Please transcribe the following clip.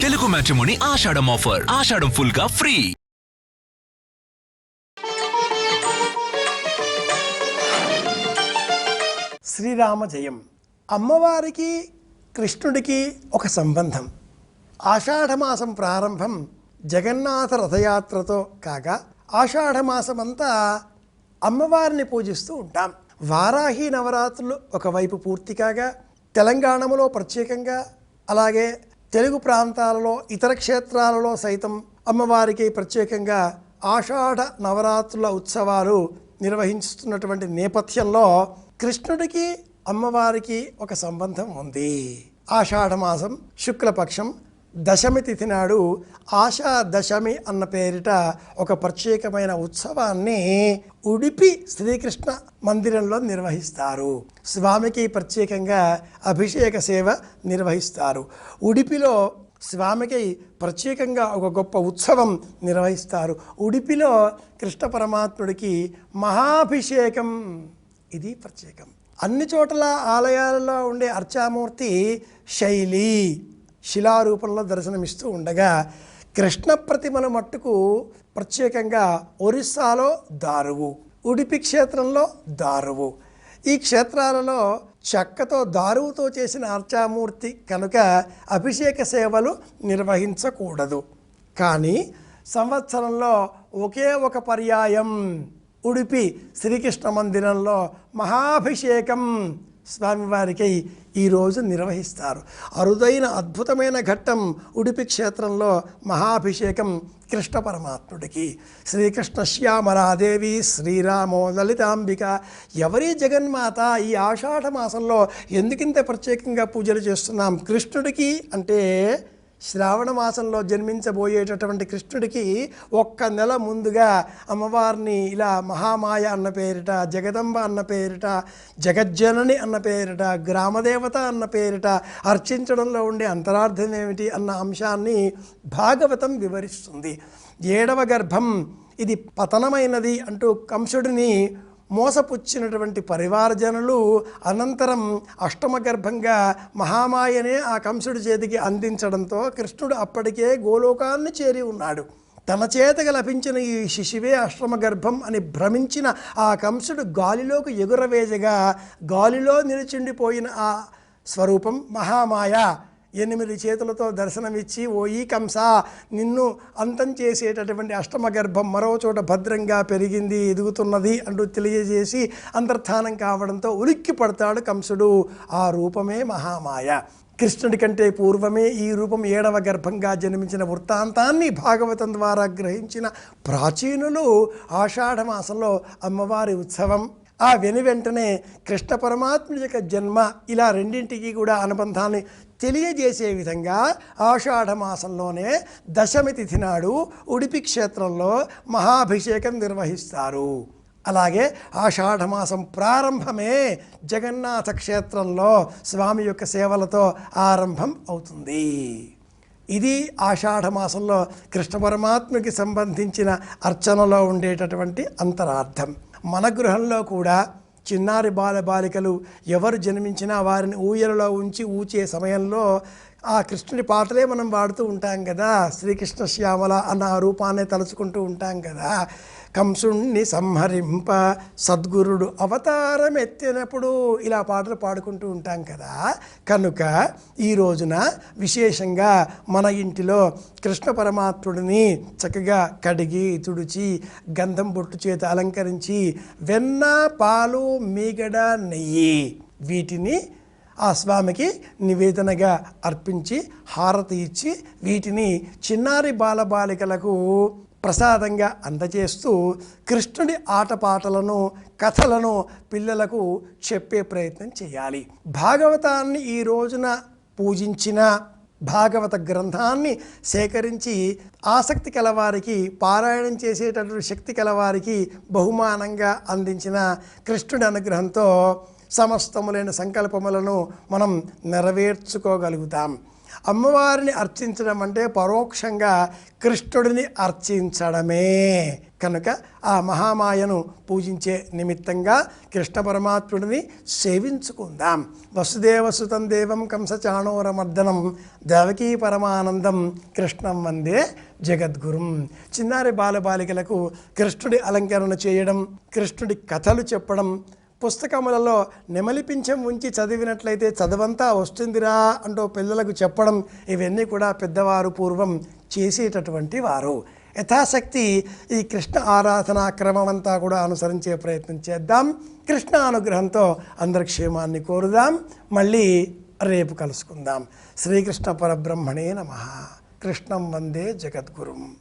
Telugu matrimony ఆషాఢం offer. ఆషాఢం full గా free. Srirama జయం. అమ్మవారికి కృష్ణుడికి ఒక సంబంధం. ఆషాఢమాసం ప్రారంభం జగన్నాథ రథయాత్రతో కాగా ఆషాఢమాసమంతా అమ్మవారిని పూజిస్తూ ఉంటాం. వారాహి నవరాత్రులు ఒకవైపు పూర్తి కాగా తెలంగాణలో ప్రత్యేకంగా, అలాగే తెలుగు ప్రాంతాలలో ఇతర క్షేత్రాలలో సైతం అమ్మవారికి ప్రత్యేకంగా ఆషాఢ నవరాత్రుల ఉత్సవాలు నిర్వహిస్తున్నటువంటి నేపథ్యంలో కృష్ణుడికి అమ్మవారికి ఒక సంబంధం ఉంది. ఆషాఢమాసం శుక్లపక్షం దశమి తిథి నాడు ఆషా దశమి అన్న పేరిట ఒక ప్రత్యేకమైన ఉత్సవాన్ని ఉడిపి శ్రీకృష్ణ మందిరంలో నిర్వహిస్తారు. స్వామికి ప్రత్యేకంగా అభిషేక సేవ నిర్వహిస్తారు. ఉడిపిలో స్వామికి ప్రత్యేకంగా ఒక గొప్ప ఉత్సవం నిర్వహిస్తారు. ఉడిపిలో కృష్ణ పరమాత్ముడికి మహాభిషేకం, ఇది ప్రత్యేకం. అన్ని చోట్ల ఆలయాలలో ఉండే అర్చామూర్తి శైలి శిలారూపంలో దర్శనమిస్తూ ఉండగా కృష్ణ ప్రతిమల మట్టుకు ప్రత్యేకంగా ఒరిస్సాలో దారువు, ఉడిపి క్షేత్రంలో దారువు. ఈ క్షేత్రాలలో చెక్కతో దారువుతో చేసిన అర్చామూర్తి కనుక అభిషేక సేవలు నిర్వహించకూడదు. కానీ సంవత్సరంలో ఒకే ఒక పర్యాయం ఉడిపి శ్రీకృష్ణ మందిరంలో మహాభిషేకం స్వామివారికి ఈరోజు నిర్వహిస్తారు. అరుదైన అద్భుతమైన ఘట్టం ఉడిపి క్షేత్రంలో మహాభిషేకం కృష్ణ పరమాత్ముడికి. శ్రీకృష్ణ శ్యామలాదేవి శ్రీరామో లలితాంబిక. ఎవరి జగన్మాత ఈ ఆషాఢ మాసంలో ఎందుకింత ప్రత్యేకంగా పూజలు చేస్తున్నాం కృష్ణుడికి అంటే, శ్రావణ మాసంలో జన్మించబోయేటటువంటి కృష్ణుడికి ఒక్క నెల ముందుగా అమ్మవారిని ఇలా మహామాయ అన్న పేరిట, జగదంబ అన్న పేరిట, జగజ్జనని అన్న పేరిట, గ్రామదేవత అన్న పేరిట అర్చించడంలో ఉండే అంతరార్థం ఏమిటి అన్న అంశాన్ని భాగవతం వివరిస్తుంది. 7వ గర్భం ఇది పతనమైనది అంటూ కంసుడిని మోసపుచ్చినటువంటి పరివారజనులు అనంతరం అష్టమ గర్భంగా మహామాయనే ఆ కంసుడి చేతికి అందించడంతో కృష్ణుడు అప్పటికే గోలోకాన్ని చేరి ఉన్నాడు. తన చేతగా లభించిన ఈ శిశువే అష్టమ గర్భం అని భ్రమించిన ఆ కంసుడు గాలిలోకి ఎగురవేజగా గాలిలో నిలిచిండిపోయిన ఆ స్వరూపం మహామాయ 8 చేతులతో దర్శనమిచ్చి, ఓ ఈ కంస, నిన్ను అంతం చేసేటటువంటి అష్టమ గర్భం మరో చోట భద్రంగా పెరిగింది, ఎదుగుతున్నది అంటూ తెలియజేసి అంతర్ధానం కావడంతో ఉలిక్కి పడతాడు కంసుడు. ఆ రూపమే మహామాయ. కృష్ణుడి కంటే పూర్వమే ఈ రూపం 7వ గర్భంగా జన్మించిన వృత్తాంతాన్ని భాగవతం ద్వారా గ్రహించిన ప్రాచీనులు ఆషాఢమాసంలో అమ్మవారి ఉత్సవం, ఆ వెనువెంటనే కృష్ణ పరమాత్ముడి యొక్క జన్మ, ఇలా రెండింటికి కూడా అనుబంధాన్ని తెలియజేసే విధంగా ఆషాఢమాసంలోనే దశమి తిథి నాడు ఉడిపి క్షేత్రంలో మహాభిషేకం నిర్వహిస్తారు. అలాగే ఆషాఢమాసం ప్రారంభమే జగన్నాథ క్షేత్రంలో స్వామి యొక్క సేవలతో ఆరంభం అవుతుంది. ఇది ఆషాఢమాసంలో కృష్ణ పరమాత్మకి సంబంధించిన అర్చనలో ఉండేటటువంటి అంతరార్థం. మన గృహంలో కూడా చిన్నారి బాలికలు ఎవరు జన్మించినా వారిని ఊయలలో ఉంచి ఊచే సమయంలో ఆ కృష్ణుడి పాటలే మనం వాడుతూ ఉంటాం కదా. శ్రీకృష్ణ శ్యామల అన్న ఆ రూపాన్ని తలుచుకుంటూ ఉంటాం కదా. కంసుణ్ణి సంహరింప సద్గురుడు అవతారం ఎత్తినప్పుడు ఇలా పాటలు పాడుకుంటూ ఉంటాం కదా. కనుక ఈ రోజున విశేషంగా మన ఇంటిలో కృష్ణ పరమాత్ముడిని చక్కగా కడిగి తుడిచి గంధం బొట్టు చేత అలంకరించి వెన్న, పాలు, మీగడ, నెయ్యి వీటిని ఆ స్వామికి నివేదనగా అర్పించి హారతి ఇచ్చి వీటిని చిన్నారి బాలబాలికలకు ప్రసాదంగా అందజేస్తూ కృష్ణుడి ఆటపాటలను, కథలను పిల్లలకు చెప్పే ప్రయత్నం చేయాలి. భాగవతాన్ని ఈ రోజున పూజించిన, భాగవత గ్రంథాన్ని సేకరించి ఆసక్తి కలవారికి, పారాయణం చేసేటటువంటి శక్తి కలవారికి బహుమానంగా అందించిన కృష్ణుడి అనుగ్రహంతో సమస్తములైన సంకల్పములను మనం నెరవేర్చుకోగలుగుతాం. అమ్మవారిని అర్చించడం అంటే పరోక్షంగా కృష్ణుడిని అర్చించడమే కనుక ఆ మహామాయను పూజించే నిమిత్తంగా కృష్ణ పరమాత్ముడిని సేవించుకుందాం. వసుదేవసుతం దేవం కంసచాణూరమర్దనం దేవకీ పరమానందం కృష్ణం వందే జగద్గురుం. చిన్నారి బాలబాలికలకు కృష్ణుడి అలంకరణ చేయడం, కృష్ణుడి కథలు చెప్పడం, పుస్తకములలో నెమలి పింఛం ఉంచి చదివినట్లయితే చదవంతా వస్తుందిరా అంటూ పిల్లలకు చెప్పడం, ఇవన్నీ కూడా పెద్దవారు పూర్వం చేసేటటువంటి వారు. యథాశక్తి ఈ కృష్ణ ఆరాధనా క్రమం అంతా కూడా అనుసరించే ప్రయత్నం చేద్దాం. కృష్ణ అనుగ్రహంతో అందరి క్షేమాన్ని కోరుదాం. మళ్ళీ రేపు కలుసుకుందాం. శ్రీకృష్ణ పరబ్రహ్మణే నమః. కృష్ణం వందే జగద్గురుం.